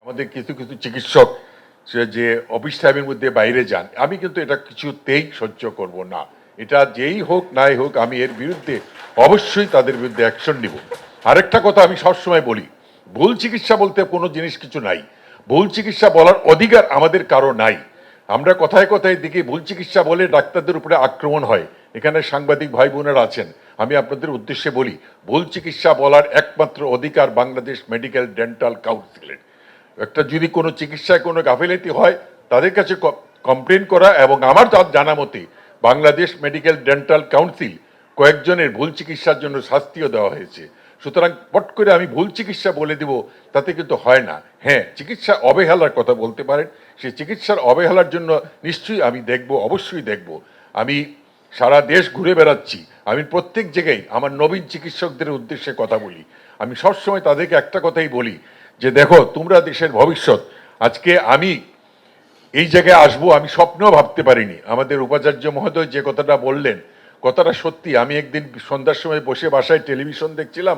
আমাদের কিছু কিছু চিকিৎসক যে অফিস টাইমের মধ্যে বাইরে যান, আমি কিন্তু এটা কিছুতেই সহ্য করব না। এটা যেই হোক নাই হোক, আমি এর বিরুদ্ধে অবশ্যই তাদের বিরুদ্ধে অ্যাকশন নিব। আরেকটা কথা আমি সবসময় বলি, ভুল চিকিৎসা বলতে কোনো জিনিস কিছু নাই। ভুল চিকিৎসা বলার অধিকার আমাদের কারো নাই। আমরা কথায় কথায় দেখি ভুল চিকিৎসা বলে ডাক্তারদের উপরে আক্রমণ হয়। এখানে সাংবাদিক ভাই বোনেরা আছেন, আমি আপনাদের উদ্দেশ্যে বলি, ভুল চিকিৎসা বলার একমাত্র অধিকার বাংলাদেশ মেডিকেল ডেন্টাল কাউন্সিলের। একটা যদি কোনো চিকিৎসায় কোনো গাফিলতি হয়, তাদের কাছে কমপ্লেন করা, এবং আমার জানা মতে বাংলাদেশ মেডিকেল ডেন্টাল কাউন্সিল কয়েকজনের ভুল চিকিৎসার জন্য শাস্তিও দেওয়া হয়েছে। সুতরাং পট করে আমি ভুল চিকিৎসা বলে দিব, তাতে কিন্তু হয় না। হ্যাঁ, চিকিৎসা অবহেলার কথা বলতে পারেন, সেই চিকিৎসার অবহেলার জন্য নিশ্চয়ই আমি দেখব, অবশ্যই দেখব। আমি সারা দেশ ঘুরে বেড়াচ্ছি, আমি প্রত্যেক জায়গায় আমার নবীন চিকিৎসকদের উদ্দেশ্যে কথা বলি। আমি সবসময় তাদেরকে একটা কথাই বলি যে দেখো, তোমরা দেশের ভবিষ্যৎ। আজকে আমি এই জায়গায় আসবো আমি স্বপ্নেও ভাবতে পারিনি। আমাদের উপাচার্য মহোদয় যে কথাটা বললেন, কথাটা সত্যি। আমি একদিন সন্ধ্যার সময় বসে বাসায় টেলিভিশন দেখছিলাম,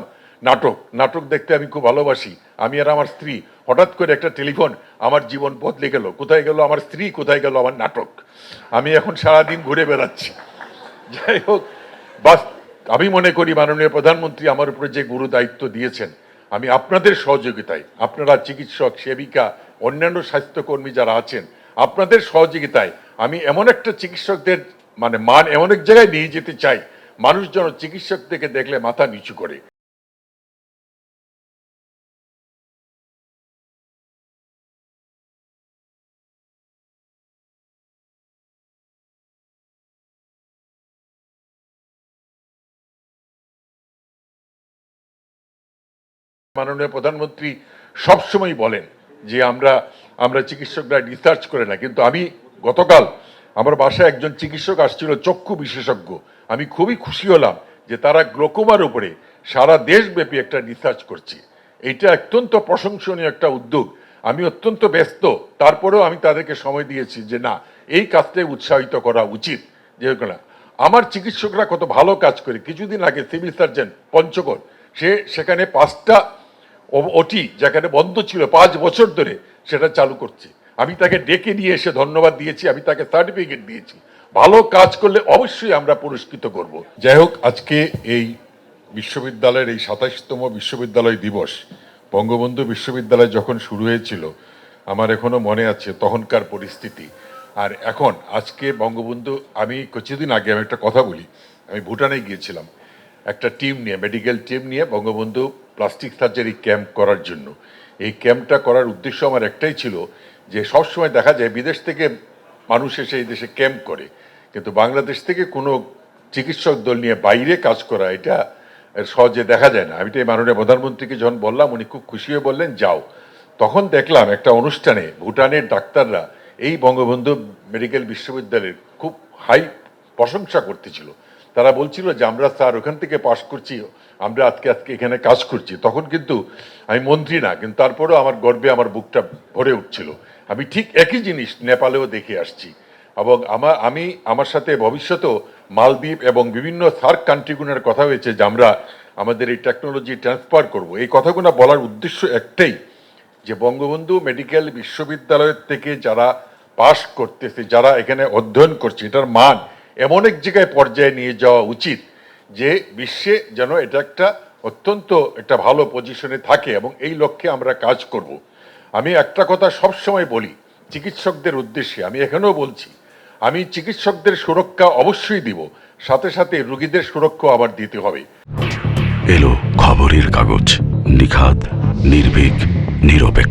নাটক দেখতে আমি খুব ভালোবাসি, আমি আর আমার স্ত্রী। হঠাৎ করে একটা টেলিফোন, আমার জীবন বদলে গেল। কোথায় গেল আমার স্ত্রী, কোথায় গেল আমার নাটক? আমি এখন সারাদিন ঘুরে বেড়াচ্ছি। যাই হোক, বাস আমি মনে করি মাননীয় প্রধানমন্ত্রী আমার উপরে যে গুরু দায়িত্ব দিয়েছেন, আমি আপনাদের সহযোগিতায়, আপনারা চিকিৎসক, সেবিকা, অন্যান্য স্বাস্থ্যকর্মী যারা আছেন, আপনাদের সহযোগিতায় আমি এমন একটা চিকিৎসকদের মান এমন এক জায়গায় নিয়ে যেতে চাই, মানুষ যেন চিকিৎসক থেকে দেখলে মাথা নিচু করে। মাননীয় প্রধানমন্ত্রী সবসময় বলেন যে আমরা আমরা চিকিৎসকরা রিসার্চ করে না, কিন্তু আমি গতকাল আমার বাসায় একজন চিকিৎসক আসছিল, চক্ষু বিশেষজ্ঞ। আমি খুবই খুশি হলাম যে তারা গ্লোকোমার উপরে সারা দেশব্যাপী একটা রিসার্চ করছে। এইটা অত্যন্ত প্রশংসনীয় একটা উদ্যোগ। আমি অত্যন্ত ব্যস্ত, তারপরেও আমি তাদেরকে সময় দিয়েছি যে না, এই কাজটাই উৎসাহিত করা উচিত। যে আমার চিকিৎসকরা কত ভালো কাজ করে। কিছুদিন আগে সিভিল সার্জন পঞ্চগড়, সেখানে 5টা ওটি যেখানে বন্ধ ছিল 5 বছর ধরে, সেটা চালু করছে। আমি তাকে ডেকে নিয়ে এসে ধন্যবাদ দিয়েছি, আমি তাকে সার্টিফিকেট দিয়েছি। ভালো কাজ করলে অবশ্যই আমরা পুরস্কৃত করব। যাই হোক, আজকে এই বিশ্ববিদ্যালয়ের এই 27তম বিশ্ববিদ্যালয় দিবস, বঙ্গবন্ধু বিশ্ববিদ্যালয় যখন শুরু হয়েছিল, আমার এখনো মনে আছে তখনকার পরিস্থিতি। আর এখন আজকে বঙ্গবন্ধু, আমি কিছুদিন আগে আমি একটা কথা বলি, আমি ভুটানে গিয়েছিলাম একটা টিম নিয়ে, মেডিকেল টিম নিয়ে, বঙ্গবন্ধু প্লাস্টিক সার্জারি ক্যাম্প করার জন্য। এই ক্যাম্পটা করার উদ্দেশ্য আমার একটাই ছিল যে সবসময় দেখা যায় বিদেশ থেকে মানুষ এসে এই দেশে ক্যাম্প করে, কিন্তু বাংলাদেশ থেকে কোনো চিকিৎসক দল নিয়ে বাইরে কাজ করা, এটা সহজে দেখা যায় না। আমি তো এই মাননীয় প্রধানমন্ত্রীকে যখন বললাম, উনি খুব খুশি হয়ে বললেন যাও। তখন দেখলাম একটা অনুষ্ঠানে ভুটানের ডাক্তাররা এই বঙ্গবন্ধু মেডিকেল বিশ্ববিদ্যালয়ের খুব হাই প্রশংসা করতেছিল। তারা বলছিল যে আমরা স্যার ওখান থেকে পাশ করছি, আমরা আজকে এখানে কাজ করছি। তখন কিন্তু আমি মন্ত্রী না, কিন্তু তারপরেও আমার গর্বে আমার বুকটা ভরে উঠছিল। আমি ঠিক একই জিনিস নেপালেও দেখে আসছি, এবং আমার সাথে ভবিষ্যতেও মালদ্বীপ এবং বিভিন্ন সার্ক কান্ট্রিগুলোর কথা হয়েছে যে আমরা আমাদের এই টেকনোলজি ট্রান্সফার করব। এই কথাগুলো বলার উদ্দেশ্য একটাই, যে বঙ্গবন্ধু মেডিকেল বিশ্ববিদ্যালয়ের থেকে যারা পাশ করতেছে, যারা এখানে অধ্যয়ন করছে, এটার মান এমন এক জায়গায় পর্যায়ে নিয়ে যাওয়া উচিত যে বিশ্বে যেন এটা অত্যন্ত একটা ভালো পজিশনে থাকে, এবং এই লক্ষ্যে আমরা কাজ করব। আমি একটা কথা সবসময় বলি চিকিৎসকদের উদ্দেশ্যে, আমি এখানেও বলছি, আমি চিকিৎসকদের সুরক্ষা অবশ্যই দিব, সাথে সাথে রোগীদের সুরক্ষা আবার দিতে হবে। এলো খবরের কাগজ, নিখাত, নির্ভীক, নিরপেক্ষ।